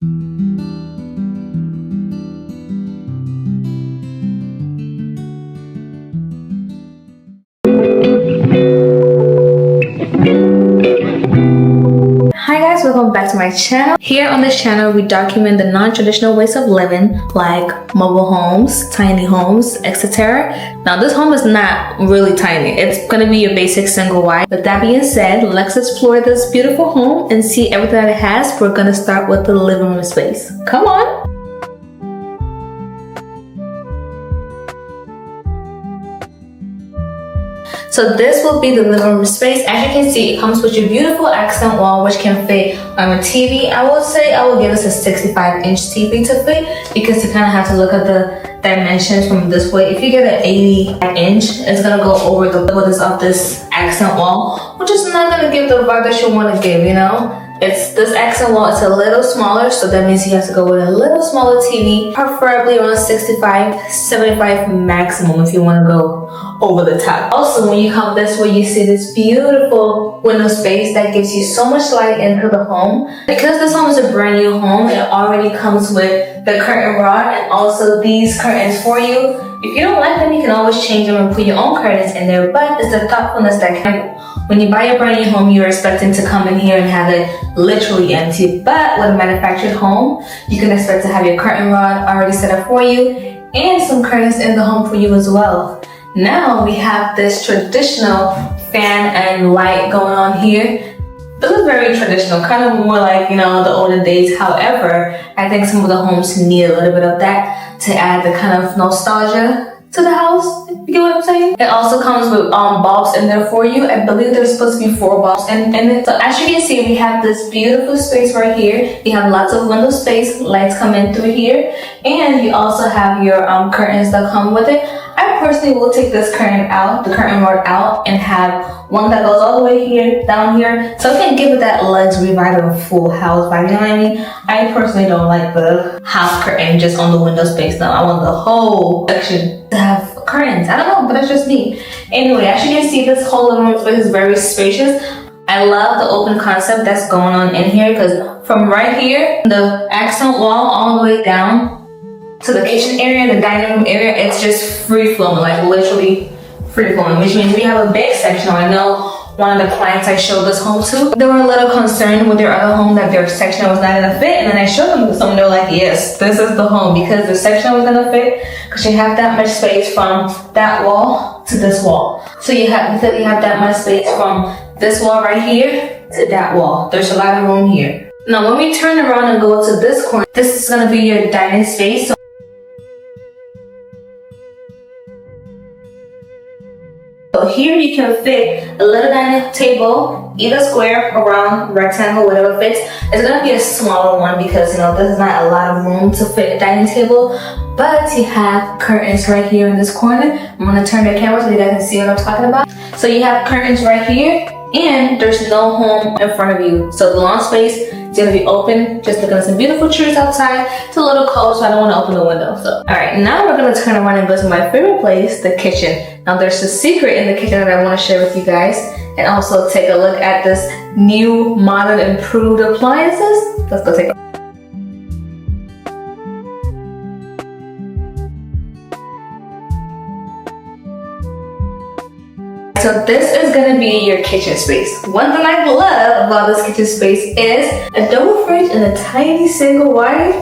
Hi guys, welcome back to my channel. Here on this channel, we document the non-traditional ways of living, like mobile homes, tiny homes, etc. Now this home is not really tiny. It's gonna be your basic single wide. With that being said, let's explore this beautiful home and see everything that it has. We're gonna start with the living room space. Come on. So this will be the living room space. As you can see, it comes with your beautiful accent wall, which can fit on a TV. I would say I will give this a 65-inch TV to fit, because you kind of have to look at the dimensions from this way. If you get an 80-inch, it's gonna go over the width of this accent wall, which is not gonna give the vibe that you want to give, you know? This accent wall is a little smaller, so that means you have to go with a little smaller TV, preferably around 65, 75 maximum if you want to go over the top. Also, when you come this way, you see this beautiful window space that gives you so much light into the home. Because this home is a brand new home, it already comes with the curtain rod and also these curtains for you. If you don't like them, you can always change them and put your own curtains in there, but it's the thoughtfulness that counts. When you buy a brand new home, you're expecting to come in here and have it literally empty. But with a manufactured home, you can expect to have your curtain rod already set up for you and some curtains in the home for you as well. Now we have this traditional fan and light going on here. This is very traditional, kind of more like, you know, the olden days. However, I think some of the homes need a little bit of that to add the kind of nostalgia to the house, if you get what I'm saying. It also comes with bulbs in there for you. I believe there's supposed to be 4 bulbs in it. So as you can see, we have this beautiful space right here. You have lots of window space, lights come in through here, and you also have your curtains that come with it. I personally will take this curtain out, the curtain rod out, and have one that goes all the way here, down here, so I can give it that luxury vibe of a full house vibe, you know what I mean? I personally don't like the half curtain just on the window space. No, I want the whole section to have curtains. I don't know, but that's just me. Anyway, as you can see, this whole living room space is very spacious. I love the open concept that's going on in here, because from right here, the accent wall all the way down to the kitchen area, the dining room area, it's just free flowing, like literally free flowing, which means we have a big section. I know one of the clients I showed this home to, they were a little concerned with their other home that their section was not gonna fit, and then I showed them to someone, they were like, yes, this is the home, because the section was gonna fit, because you have that much space from that wall to this wall. So you have that much space from this wall right here to that wall. There's a lot of room here. Now when we turn around and go to this corner, this is gonna be your dining space. So here you can fit a little dining table, either square, round, rectangle, whatever fits. It's gonna be a smaller one because, you know, there's not a lot of room to fit a dining table, but you have curtains right here in this corner. I'm gonna turn the camera so you guys can see what I'm talking about. So you have curtains right here, and there's no home in front of you. So the lawn space is gonna be open, just looking at some beautiful trees outside. It's a little cold, so I don't wanna open the window. So, all right, now we're gonna turn around and go to my favorite place, the kitchen. Now there's a secret in the kitchen that I wanna share with you guys, and also take a look at this new, modern, improved appliances. Let's go take a look. So this is gonna be your kitchen space. One thing I love about this kitchen space is a double fridge and a tiny single wide.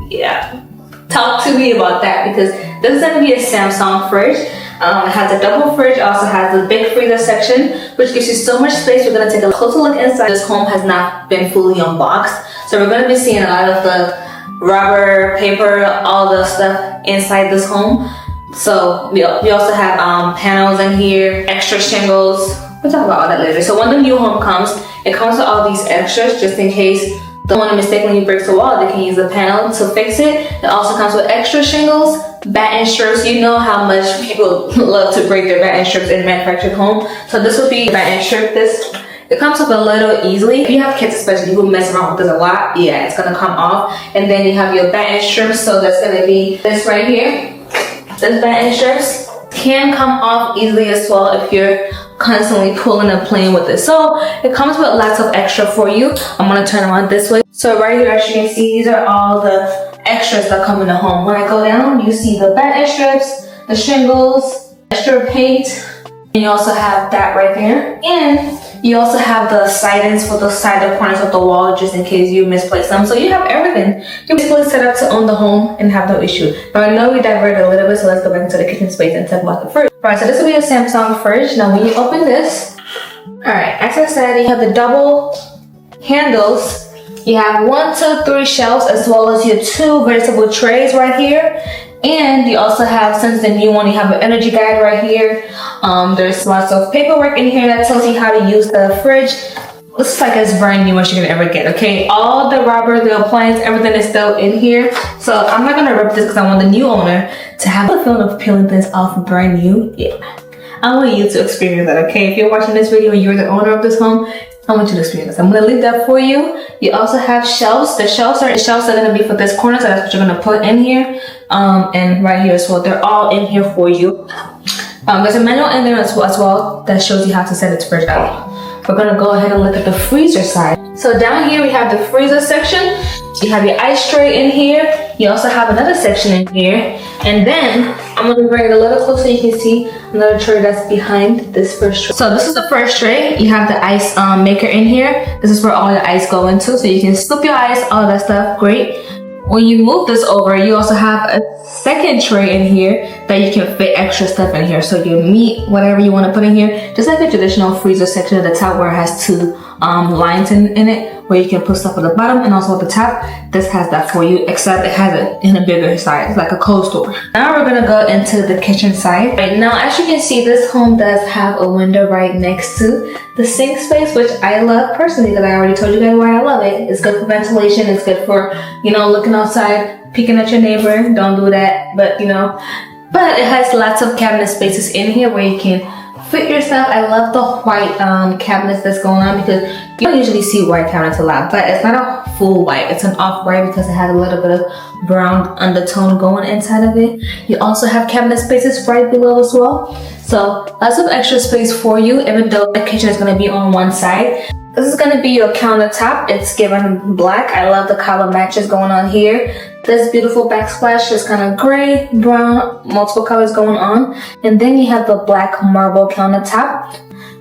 Yeah, talk to me about that, because this is gonna be a Samsung fridge. It has a double fridge, also has the big freezer section, which gives you so much space. We're gonna take a closer look inside. This home has not been fully unboxed, so we're gonna be seeing a lot of the rubber, paper, all the stuff inside this home. So we also have panels in here, extra shingles. We'll talk about all that later. So when the new home comes, it comes with all these extras just in case the one mistakenly breaks the wall, they can use the panel to fix it. It also comes with extra shingles, batten strips. You know how much people love to break their batten strips in a manufactured home. So this will be batten strip. It comes up a little easily. If you have kids especially, you will mess around with this a lot. Yeah, it's gonna come off. And then you have your batten strips. So that's gonna be this right here. This batten strips can come off easily as well if you're constantly pulling and playing with it. So it comes with lots of extra for you. I'm gonna turn around this way. So right here, as you can see, these are all the extras that come in the home. When I go down, you see the bed strips, the shingles, extra paint, and you also have that right there. And you also have the sidings for the side corners of the wall, just in case you misplace them. So you have everything. You're basically set up to own the home and have no issue. Now I know we diverted a little bit, so let's go back into the kitchen space and talk about the fridge. Alright, so this will be a Samsung fridge. Now when you open this, alright, as I said, you have the double handles. You have 1, 2, 3 shelves, as well as your 2 vegetable trays right here. And you also have, since the new one, you have an energy guide right here. There's lots of paperwork in here that tells you how to use the fridge. Looks like it's brand new, what you're gonna ever get, okay? All the rubber, the appliance, everything is still in here. So I'm not gonna rip this because I want the new owner to have the feeling of peeling things off brand new. Yeah, I want you to experience that, okay? If you're watching this video and you're the owner of this home, I want you to experience this. I'm gonna leave that for you. You also have shelves. The shelves are gonna be for this corner, so that's what you're gonna put in here. And right here as well. They're all in here for you. There's a manual in there as well that shows you how to set its fridge up. We're gonna go ahead and look at the freezer side. So down here we have the freezer section. You have your ice tray in here. You also have another section in here. And then I'm gonna bring it a little closer so you can see another tray that's behind this first tray. So this is the first tray. You have the ice maker in here. This is where all your ice go into. So you can scoop your ice, all that stuff, great. When you move this over, you also have a second tray in here that you can fit extra stuff in here. So your meat, whatever you want to put in here, just like a traditional freezer section at the top where it has 2 lines in it, where you can put stuff at the bottom and also at the top. This has that for you, except it has it in a bigger size, like a cold store. Now we're gonna go into the kitchen side. Right now, as you can see, this home does have a window right next to the sink space, which I love personally, because I already told you guys why I love it. It's good for ventilation, it's good for, you know, looking outside, peeking at your neighbor. Don't do that, but you know. But it has lots of cabinet spaces in here where you can fit your stuff. I love the white cabinets that's going on, because you don't usually see white cabinets a lot, but it's not a full white, it's an off-white because it has a little bit of brown undertone going inside of it. You also have cabinet spaces right below as well, so lots of extra space for you, even though the kitchen is going to be on one side. This is going to be your countertop. It's given black. I love the color matches going on here. This beautiful backsplash is kind of gray, brown, multiple colors going on. And then you have the black marble countertop,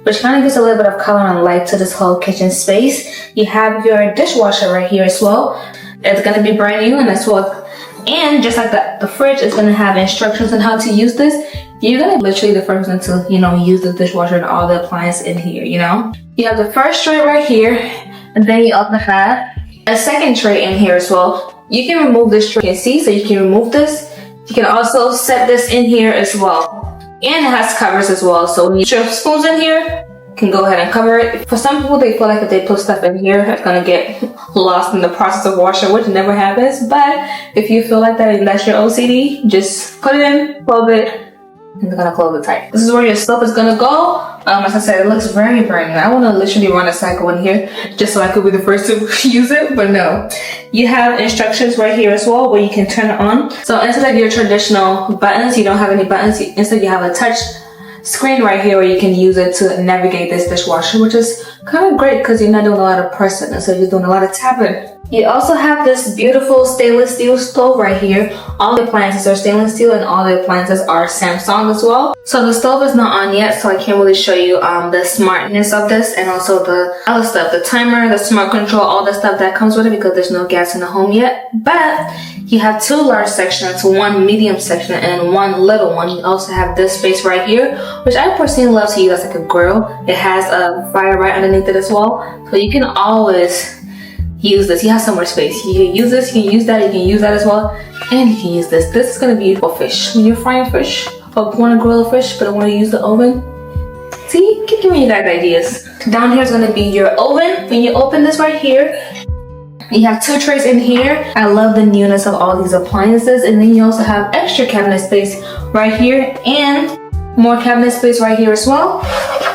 which kind of gives a little bit of color and light to this whole kitchen space. You have your dishwasher right here as well. It's going to be brand new, and that's what. And just like the fridge is going to have instructions on how to use this. You're going to literally the first one to, you know, use the dishwasher and all the appliances in here, you know. You have the first tray right here, and then you also have a second tray in here as well. You can remove this tray, you can see, so you can remove this. You can also set this in here as well. And it has covers as well, so when you shove spoons in here, you can go ahead and cover it. For some people, they feel like if they put stuff in here, it's gonna get lost in the process of washing, which never happens. But if you feel like that and that's your OCD, just put it in, close it, and they're gonna close it tight. This is where your stuff is gonna go. As I said, it looks very brand new. I want to literally run a cycle in here just so I could be the first to use it, but no. You have instructions right here as well where you can turn it on. So instead of your traditional buttons, you don't have any buttons. Instead, you have a touch screen right here where you can use it to navigate this dishwasher, which is kind of great because you're not doing a lot of pressing, so you're doing a lot of tapping. You also have this beautiful stainless steel stove right here. All the appliances are stainless steel and all the appliances are Samsung as well. So the stove is not on yet, so I can't really show you the smartness of this, and also the other stuff, the timer, the smart control, all the stuff that comes with it, because there's no gas in the home yet. But you have 2 large sections, 1 medium section and 1 little one. You also have this space right here, which I personally love to use as like a grill. It has a fire right underneath it as well, so you can always use this. You have so much space. You can use this, you can use that, you can use that as well, and you can use this. This is gonna be for fish. When you're frying fish, or want to grill a fish but don't want to use the oven, see, give me you guys ideas. Down here is gonna be your oven. When you open this right here, you have 2 trays in here. I love the newness of all these appliances, and then you also have extra cabinet space right here and more cabinet space right here as well.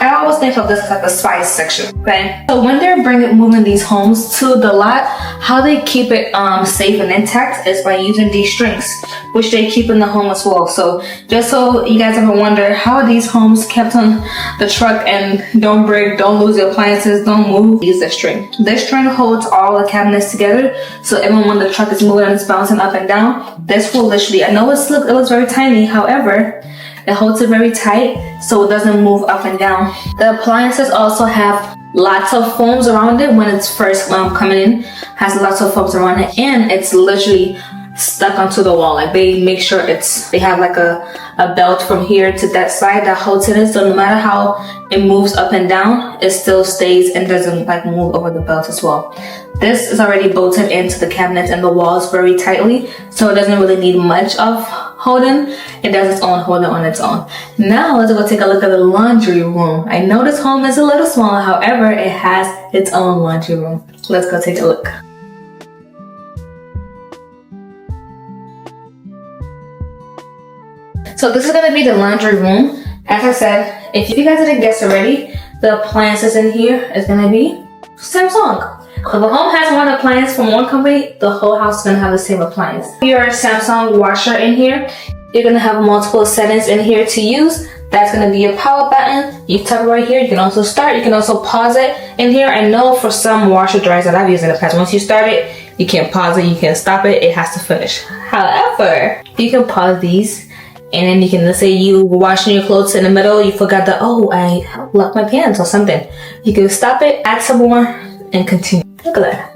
I always think of this as the spice section, okay? So when they're moving these homes to the lot, how they keep it safe and intact is by using these strings, which they keep in the home as well. So just so you guys ever wonder how these homes kept on the truck and don't break, don't lose your appliances, don't move, use this string. This string holds all the cabinets together, so even when the truck is moving and it's bouncing up and down, this will literally, I know it looks very tiny, however, it holds it very tight so it doesn't move up and down. The appliances also have lots of foams around it when it's first coming in, has lots of foams around it, and it's literally stuck onto the wall. Like they make sure they have like a belt from here to that side that holds it in, so no matter how it moves up and down, it still stays and doesn't like move over the belt as well. This is already bolted into the cabinets and the walls very tightly, so it doesn't really need much of holding. It does its own holding on its own. Now let's go take a look at the laundry room. I know this home is a little small, however, it has its own laundry room. Let's go take a look. So this is gonna be the laundry room. As I said, if you guys didn't guess already, the appliances in here is gonna be Samsung. If the home has one appliance from one company, the whole house is gonna have the same appliance. Your Samsung washer in here, you're gonna have multiple settings in here to use. That's gonna be your power button. You tap it right here. You can also start, you can also pause it in here. I know for some washer dryers that I've used in the past, once you start it, you can't pause it, you can't stop it, it has to finish. However, you can pause these, and then you can, let's say you were washing your clothes in the middle, you forgot that, oh, I locked my pants or something. You can stop it, add some more, and continue. Look at that.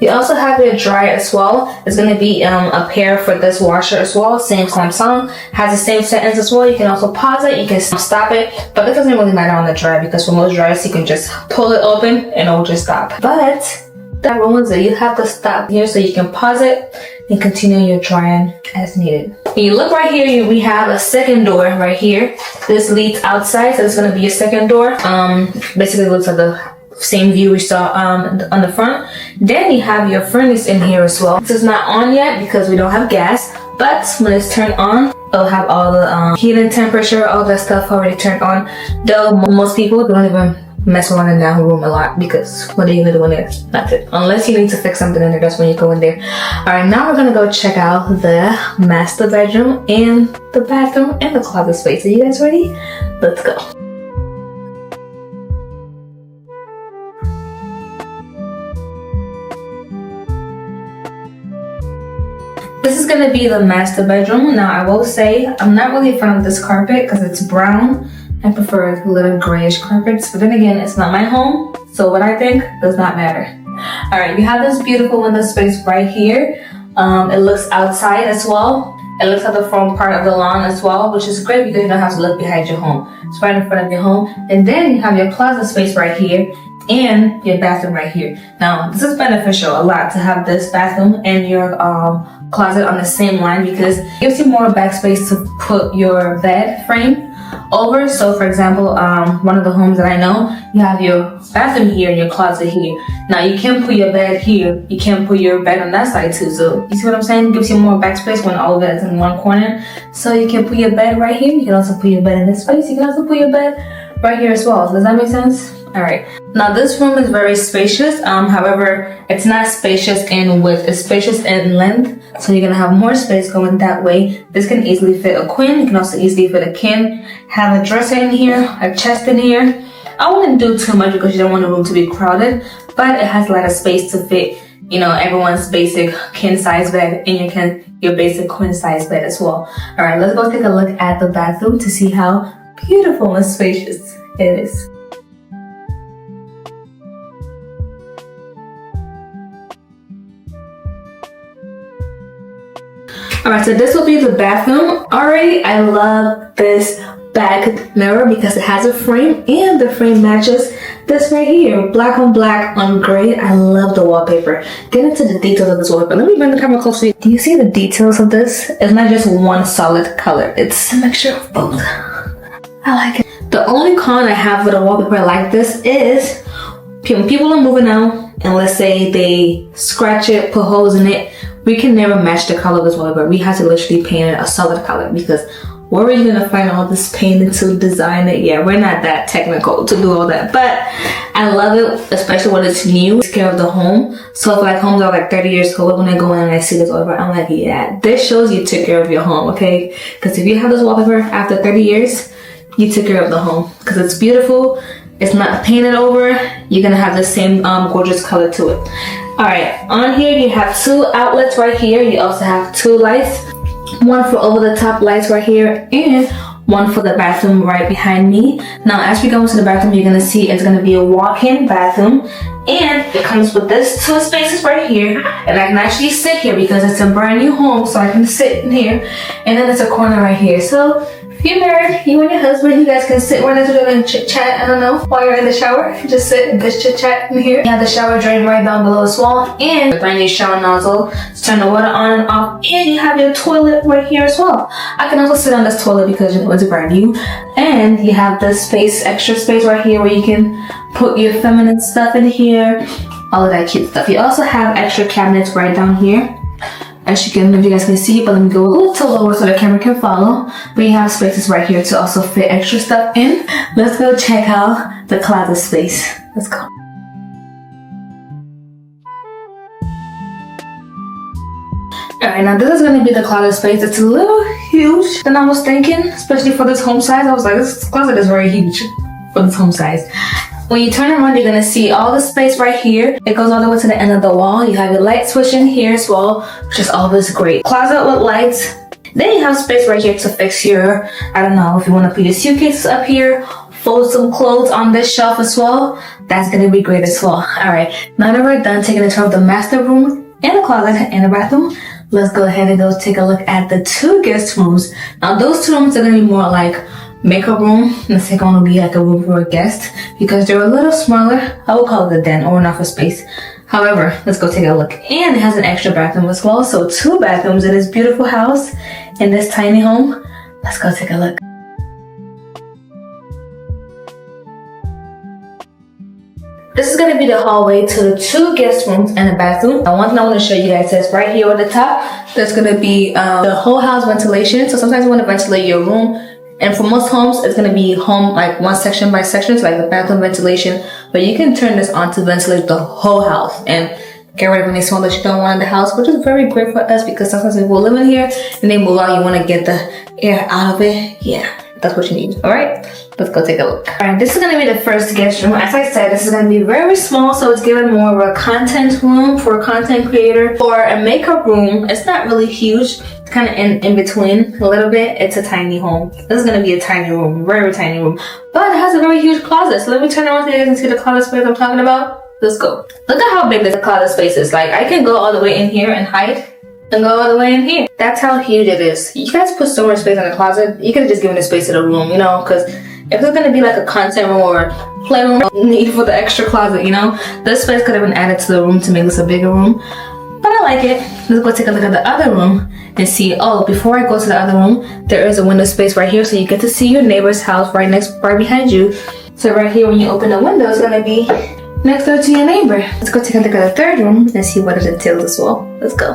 You also have your dryer as well. It's going to be a pair for this washer as well. Same Samsung. Has the same settings as well. You can also pause it. You can stop it. But it doesn't really matter on the dryer because for most dryers, you can just pull it open and it will just stop. But that ruins it. You have to stop here so you can pause it and continue your drying as needed. When you look right here, we have a second door right here. This leads outside, so it's going to be a second door. Basically it looks like the same view we saw on the front. Then you have your furnace in here as well. This is not on yet because we don't have gas, but when it's turned on, it'll have all the heating temperature, all that stuff already turned on. Though most people don't even mess around in that room a lot because what are you gonna do in there? That's it. Unless you need to fix something in there, that's when you go in there. Alright, now we're gonna go check out the master bedroom and the bathroom and the closet space. Are you guys ready? Let's go. This is gonna be the master bedroom. Now I will say I'm not really a fan of this carpet because it's brown. I prefer a little grayish carpets, but then again, it's not my home, so what I think does not matter. Alright, you have this beautiful window space right here. It looks outside as well. It looks at the front part of the lawn as well, which is great because you don't have to look behind your home. It's right in front of your home. And then you have your closet space right here and your bathroom right here. Now, this is beneficial a lot to have this bathroom and your closet on the same line because it gives you more backspace to put your bed frame over. So for example, one of the homes that I know, you have your bathroom here and your closet here. Now you can't put your bed here, you can't put your bed on that side too. So you see what I'm saying? It gives you more backspace when all of it is in one corner. So you can put your bed right here, you can also put your bed in this space, you can also put your bed right here as well. Does that make sense? Alright, now this room is very spacious, however, it's not spacious in width, it's spacious in length, so you're going to have more space going that way. This can easily fit a queen, you can also easily fit a king, have a dresser in here, a chest in here. I wouldn't do too much because you don't want the room to be crowded, but it has a lot of space to fit, you know, everyone's basic king size bed and your basic queen size bed as well. Alright, let's go take a look at the bathroom to see how beautiful and spacious it is. Alright, so this will be the bathroom. Already, I love this back mirror because it has a frame and the frame matches this right here. Black on black on gray. I love the wallpaper. Get into the details of this wallpaper. Let me bring the camera closer. Do you see the details of this? It's not just one solid color. It's a mixture of both. I like it. The only con I have with a wallpaper like this is when people are moving out and let's say they scratch it, put holes in it, we can never match the color of this wallpaper. We have to literally paint it a solid color because where are you gonna find all this painting to design it? Yeah, we're not that technical to do all that, but I love it, especially when it's new. It's care of the home. So if like homes are like 30 years old, when I go in and I see this over, I'm like, yeah, this shows you took care of your home, okay? Because if you have this wallpaper after 30 years, you took care of the home, because it's beautiful. It's not painted over. You're gonna have the same gorgeous color to it. All right, on here you have 2 outlets right here. You also have 2 lights, one for over the top lights right here, and one for the bathroom right behind me. Now as we go into the bathroom, you're gonna see it's gonna be a walk-in bathroom, and it comes with this 2 spaces right here, and I can actually sit here because it's a brand new home, so I can sit in here. And then there's a corner right here, so if you're married, you and your husband, you guys can sit right next to each other and chit chat. I don't know, while you're in the shower, just sit and just chit chat in here. You have the shower drain right down below as well, and a brand new shower nozzle to turn the water on and off. And you have your toilet right here as well. I can also sit on this toilet because you know it's brand new. And you have this space, extra space right here where you can put your feminine stuff in here, all of that cute stuff. You also have extra cabinets right down here. As you can, if you guys can see, but let me go a little lower so the camera can follow. But you have spaces right here to also fit extra stuff in. Let's go check out the closet space. Let's go. Alright, now this is going to be the closet space. It's a little huge than I was thinking, especially for this home size. I was like, this closet is very huge for this home size. When you turn around, you're gonna see all the space right here. It goes all the way to the end of the wall. You have your light switch in here as well, which is always great. Closet with lights. Then you have space right here to fix your, I don't know, if you want to put your suitcases up here, fold some clothes on this shelf as well. That's gonna be great as well. Alright, now that we're done taking a tour of the master room and the closet and the bathroom, let's go ahead and go take a look at the 2 guest rooms. Now those 2 rooms are gonna be more like makeup room, and the second one will be like a room for a guest because they're a little smaller. I would call it a den or an office space. However, let's go take a look. And it has an extra bathroom as well, so 2 bathrooms in this beautiful house in this tiny home. Let's go take a look. This is going to be the hallway to the 2 guest rooms and the bathroom. Now, one thing I want to show you guys is right here on the top, there's going to be the whole house ventilation. So sometimes you want to ventilate your room. And for most homes, it's going to be home like one section by section, so like the bathroom ventilation. But you can turn this on to ventilate the whole house and get rid of any smell that you don't want in the house, which is very great for us because sometimes people live in here and they move out. You want to get the air out of it. Yeah, that's what you need. All right, let's go take a look. All right, this is going to be the first guest room. As I said, this is going to be very small, so it's given more of a content room for a content creator. For a makeup room, it's not really huge. It's kind of in between a little bit. It's a tiny home. This is going to be a tiny room, very tiny room. But it has a very huge closet. So let me turn around so you guys can see the closet space I'm talking about. Let's go. Look at how big this closet space is. Like, I can go all the way in here and hide and go all the way in here. That's how huge it is. You guys put so much space in the closet. You could have just given the space to the room, you know, because if it's going to be like a content room or playroom, need for the extra closet, you know, this space could have been added to the room to make this a bigger room. But I like it. Let's go take a look at the other room and see. Oh, before I go to the other room, there is a window space right here, so you get to see your neighbor's house right behind you. So right here, when you open the window, it's gonna be next door to your neighbor. Let's go take a look at the 3rd room and see what it entails as well. Let's go.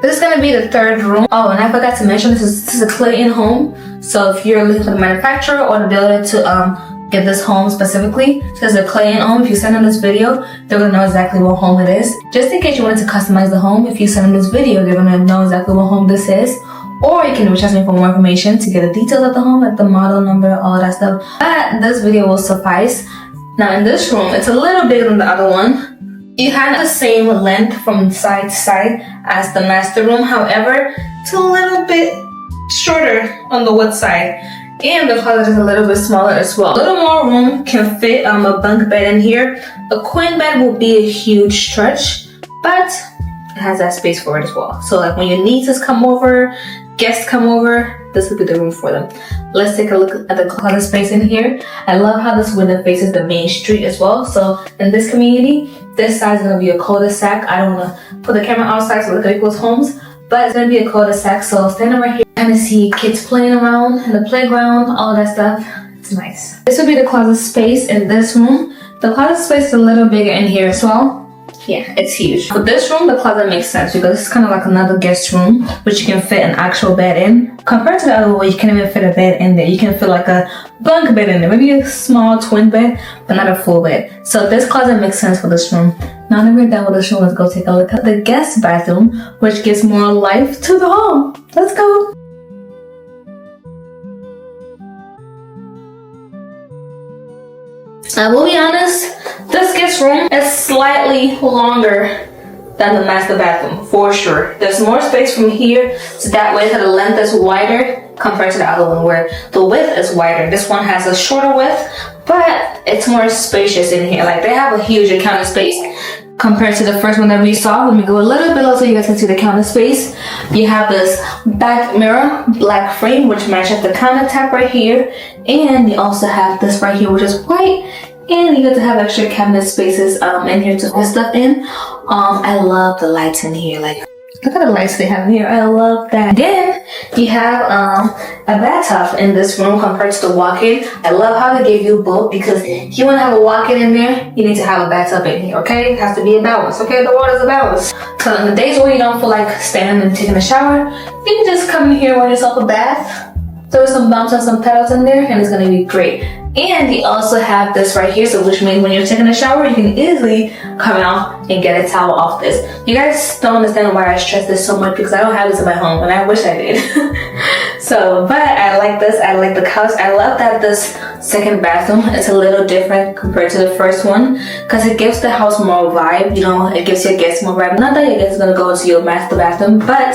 This is gonna be the 3rd room. Oh, and I forgot to mention this is a Clayton home. So if you're looking for the manufacturer or the builder to get this home specifically, it says a Clayton home. If you send them this video, they're gonna know exactly what home it is. Just in case you wanted to customize the home, if you send them this video, they're gonna know exactly what home this is. Or you can reach out to me for more information to get the details of the home, like the model number, all of that stuff. But this video will suffice. Now in this room, it's a little bigger than the other one. You have the same length from side to side as the master room. However, it's a little bit shorter on the width side. And the closet is a little bit smaller as well. A little more room can fit a bunk bed in here. A queen bed will be a huge stretch, but it has that space for it as well. So like when your nieces come over, guests come over, this would be the room for them. Let's take a look at the closet space in here. I love how this window faces the main street as well. So in this community, this side is going to be a cul-de-sac. I don't want to put the camera outside to look at people's homes, but it's going to be a cul-de-sac. So standing right here, kind of see kids playing around in the playground, all of that stuff. It's nice. This will be the closet space in this room. The closet space is a little bigger in here as well. Yeah, it's huge. For this room, the closet makes sense because it's kind of like another guest room, which you can fit an actual bed in. Compared to the other way, you can't even fit a bed in there. You can fit like a bunk bed in there, maybe a small twin bed, but not a full bed. So this closet makes sense for this room. Now that we're done with this room, let's go take a look at the guest bathroom, which gives more life to the home. Let's go. I will be honest, this guest room is slightly longer than the master bathroom, for sure. There's more space from here, so that way the length is wider compared to the other one where the width is wider. This one has a shorter width, but it's more spacious in here. Like, they have a huge counter space compared to the first one that we saw. Let me go a little bit low so you guys can see the counter space. You have this back mirror, black frame, which matches the countertop right here. And you also have this right here, which is white. And you get to have extra cabinet spaces in here to put stuff in. I love the lights in here. Like, look at the lights they have in here. I love that. Then you have a bathtub in this room compared to the walk-in. I love how they give you both because if you want to have a walk-in in there, you need to have a bathtub in here, okay? It has to be a balance, okay? The water's a balance. So in the days where you don't feel like standing and taking a shower, you can just come in here and yourself a bath. Throw some bumps and some petals in there and it's going to be great. And you also have this right here, so which means when you're taking a shower, you can easily come out and get a towel off this. You guys don't understand why I stress this so much because I don't have this in my home and I wish I did. So, but I like this. I like the couch. I love that this second bathroom is a little different compared to the first one because it gives the house more vibe. You know, it gives your guests more vibe. Not that your guests is gonna go into your master bathroom, but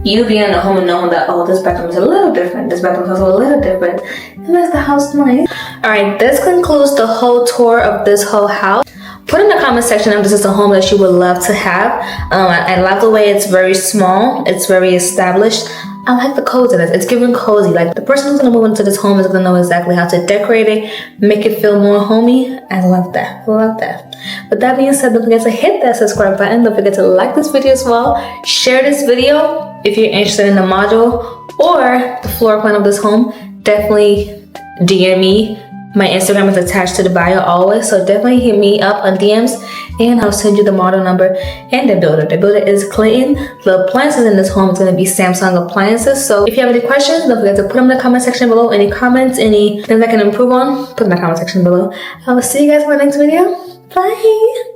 you being in the home and knowing that, oh, this bathroom is a little different, this bathroom is a little different, it makes the house nice. Alright, this concludes the whole tour of this whole house. Put in the comment section if this is a home that you would love to have. I love the way it's very small, it's very established. I like the coziness, it's giving cozy. Like, the person who's gonna move into this home is gonna know exactly how to decorate it, make it feel more homey. I love that, I love that. With that being said, don't forget to hit that subscribe button. Don't forget to like this video as well. Share this video if you're interested in the module or the floor plan of this home. Definitely DM me. My Instagram is attached to the bio always, so definitely hit me up on DMs and I'll send you the model number and the builder. The builder is Clayton. The appliances in this home is going to be Samsung appliances. So if you have any questions, don't forget to put them in the comment section below. Any comments, any things I can improve on, put in the comment section below. I will see you guys in my next video. Bye!